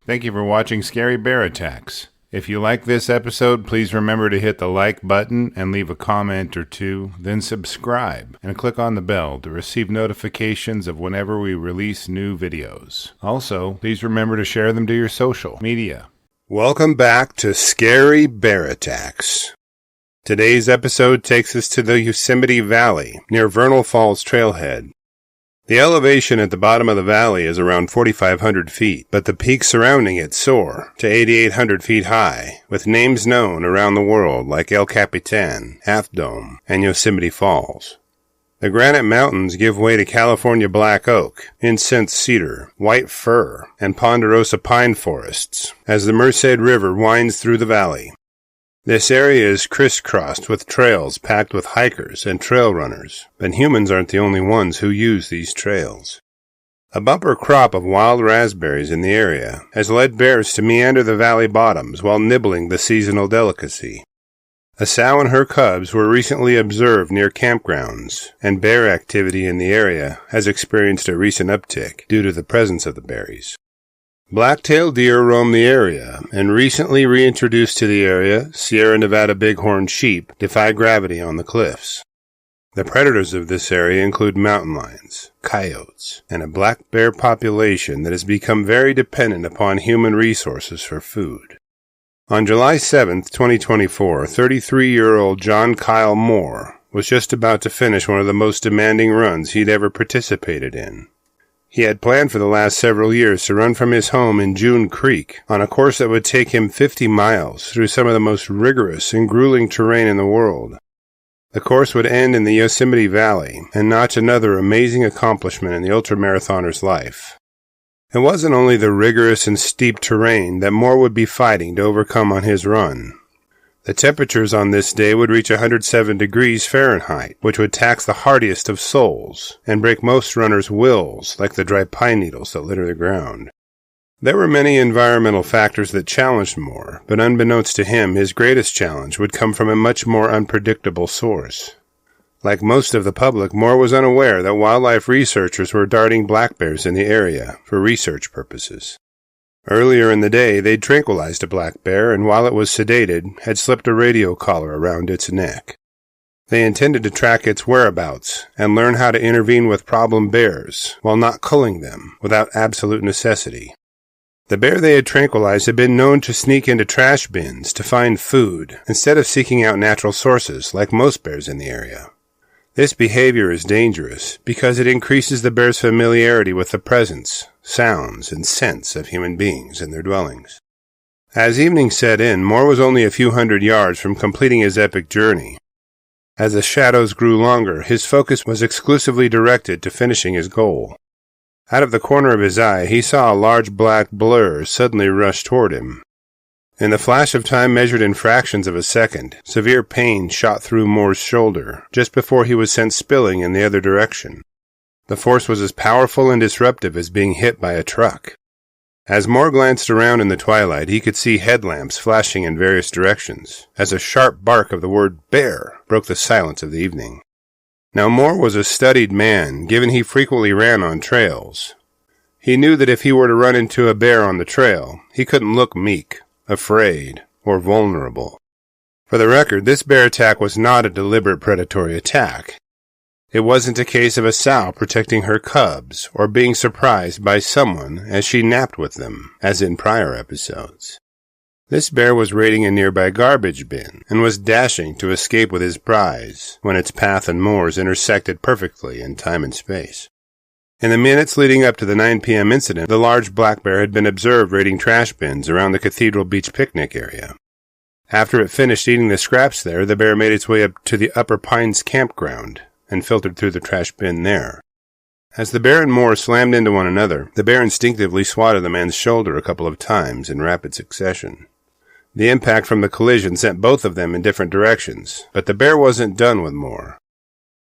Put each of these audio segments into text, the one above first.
Thank you for watching Scary Bear Attacks. If you like this episode, please remember to hit the like button and leave a comment or two, then subscribe and click on the bell to receive notifications of whenever we release new videos. Also, please remember to share them to your social media. Welcome back to Scary Bear Attacks. Today's episode takes us to the Yosemite Valley near Vernal Falls Trailhead. The elevation at the bottom of the valley is around 4,500 feet, but the peaks surrounding it soar to 8,800 feet high, with names known around the world like El Capitan, Half Dome, and Yosemite Falls. The granite mountains give way to California black oak, incense cedar, white fir, and ponderosa pine forests as the Merced River winds through the valley. This area is crisscrossed with trails packed with hikers and trail runners, but humans aren't the only ones who use these trails. A bumper crop of wild raspberries in the area has led bears to meander the valley bottoms while nibbling the seasonal delicacy. A sow and her cubs were recently observed near campgrounds, and bear activity in the area has experienced a recent uptick due to the presence of the berries. Black-tailed deer roam the area, and recently reintroduced to the area, Sierra Nevada bighorn sheep defy gravity on the cliffs. The predators of this area include mountain lions, coyotes, and a black bear population that has become very dependent upon human resources for food. On July 7, 2024, 33-year-old Jon-Kyle Mohr was just about to finish one of the most demanding runs he'd ever participated in. He had planned for the last several years to run from his home in June Creek on a course that would take him 50 miles through some of the most rigorous and grueling terrain in the world. The course would end in the Yosemite Valley and notch another amazing accomplishment in the ultramarathoner's life. It wasn't only the rigorous and steep terrain that Mohr would be fighting to overcome on his run. The temperatures on this day would reach 107 degrees Fahrenheit, which would tax the hardiest of souls and break most runners' wills like the dry pine needles that litter the ground. There were many environmental factors that challenged Mohr, but unbeknownst to him, his greatest challenge would come from a much more unpredictable source. Like most of the public, Mohr was unaware that wildlife researchers were darting black bears in the area for research purposes. Earlier in the day, they'd tranquilized a black bear, and while it was sedated, had slipped a radio collar around its neck. They intended to track its whereabouts and learn how to intervene with problem bears while not culling them without absolute necessity. The bear they had tranquilized had been known to sneak into trash bins to find food instead of seeking out natural sources like most bears in the area. This behavior is dangerous because it increases the bear's familiarity with the presence, sounds, and scents of human beings in their dwellings. As evening set in, Mohr was only a few hundred yards from completing his epic journey. As the shadows grew longer, his focus was exclusively directed to finishing his goal. Out of the corner of his eye, he saw a large black blur suddenly rush toward him. In the flash of time measured in fractions of a second, severe pain shot through Mohr's shoulder just before he was sent spilling in the other direction. The force was as powerful and disruptive as being hit by a truck. As Mohr glanced around in the twilight, he could see headlamps flashing in various directions, as a sharp bark of the word bear broke the silence of the evening. Now Mohr was a studied man, given he frequently ran on trails. He knew that if he were to run into a bear on the trail, he couldn't look meek, afraid, or vulnerable. For the record, this bear attack was not a deliberate predatory attack. It wasn't a case of a sow protecting her cubs or being surprised by someone as she napped with them, as in prior episodes. This bear was raiding a nearby garbage bin and was dashing to escape with his prize when its path and Mohr's intersected perfectly in time and space. In the minutes leading up to the 9 p.m. incident, the large black bear had been observed raiding trash bins around the Cathedral Beach picnic area. After it finished eating the scraps there, the bear made its way up to the Upper Pines campground and filtered through the trash bin there. As the bear and Mohr slammed into one another, the bear instinctively swatted the man's shoulder a couple of times in rapid succession. The impact from the collision sent both of them in different directions, but the bear wasn't done with Mohr.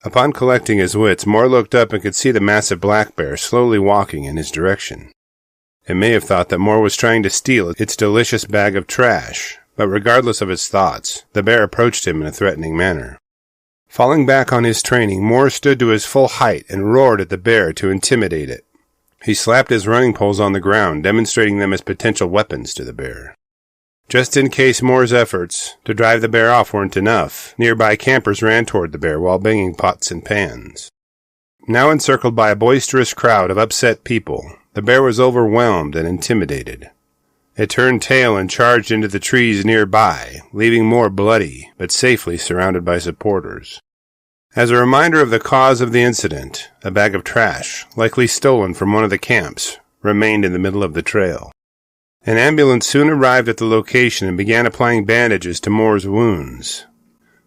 Upon collecting his wits, Mohr looked up and could see the massive black bear slowly walking in his direction. It may have thought that Mohr was trying to steal its delicious bag of trash, but regardless of its thoughts, the bear approached him in a threatening manner. Falling back on his training, Mohr stood to his full height and roared at the bear to intimidate it. He slapped his running poles on the ground, demonstrating them as potential weapons to the bear. Just in case Mohr's efforts to drive the bear off weren't enough, nearby campers ran toward the bear while banging pots and pans. Now encircled by a boisterous crowd of upset people, the bear was overwhelmed and intimidated. It turned tail and charged into the trees nearby, leaving Mohr bloody, but safely surrounded by supporters. As a reminder of the cause of the incident, a bag of trash, likely stolen from one of the camps, remained in the middle of the trail. An ambulance soon arrived at the location and began applying bandages to Mohr's wounds.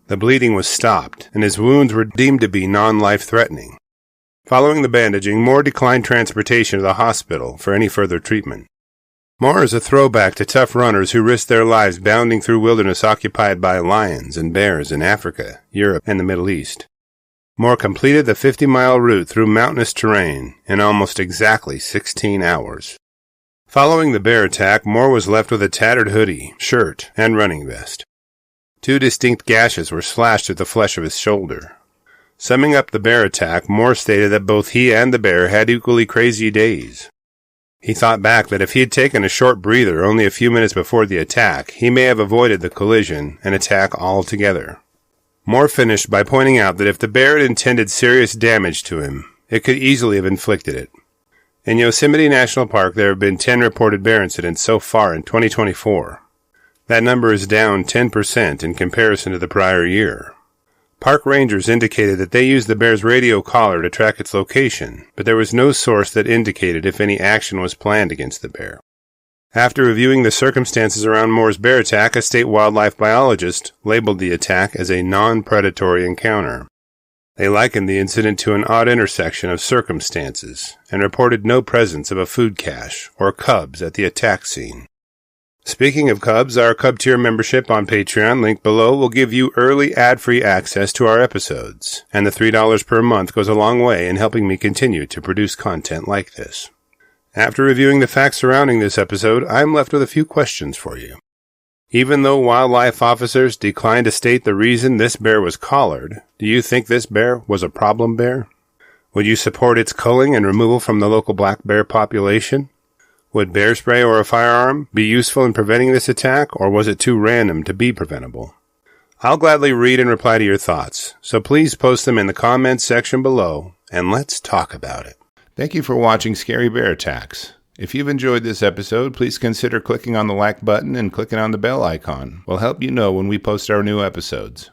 The bleeding was stopped, and his wounds were deemed to be non-life-threatening. Following the bandaging, Mohr declined transportation to the hospital for any further treatment. Mohr is a throwback to tough runners who risked their lives bounding through wilderness occupied by lions and bears in Africa, Europe, and the Middle East. Mohr completed the 50-mile route through mountainous terrain in almost exactly 16 hours. Following the bear attack, Mohr was left with a tattered hoodie, shirt, and running vest. 2 distinct gashes were slashed through the flesh of his shoulder. Summing up the bear attack, Mohr stated that both he and the bear had equally crazy days. He thought back that if he had taken a short breather only a few minutes before the attack, he may have avoided the collision and attack altogether. Mohr finished by pointing out that if the bear had intended serious damage to him, it could easily have inflicted it. In Yosemite National Park, there have been 10 reported bear incidents so far in 2024. That number is down 10% in comparison to the prior year. Park rangers indicated that they used the bear's radio collar to track its location, but there was no source that indicated if any action was planned against the bear. After reviewing the circumstances around Mohr's bear attack, a state wildlife biologist labeled the attack as a non-predatory encounter. They likened the incident to an odd intersection of circumstances and reported no presence of a food cache or cubs at the attack scene. Speaking of cubs, our Cub Tier membership on Patreon, linked below, will give you early ad-free access to our episodes, and the $3 per month goes a long way in helping me continue to produce content like this. After reviewing the facts surrounding this episode, I'm left with a few questions for you. Even though wildlife officers declined to state the reason this bear was collared, do you think this bear was a problem bear? Would you support its culling and removal from the local black bear population? Would bear spray or a firearm be useful in preventing this attack, or was it too random to be preventable? I'll gladly read and reply to your thoughts, so please post them in the comments section below, and let's talk about it. Thank you for watching Scary Bear Attacks. If you've enjoyed this episode, please consider clicking on the like button and clicking on the bell icon. We'll help you know when we post our new episodes.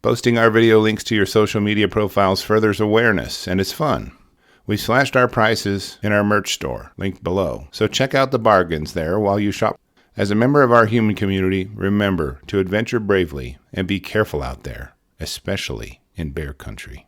Posting our video links to your social media profiles furthers awareness, and it's fun. We slashed our prices in our merch store, linked below, so check out the bargains there while you shop. As a member of our human community, remember to adventure bravely and be careful out there, especially in bear country.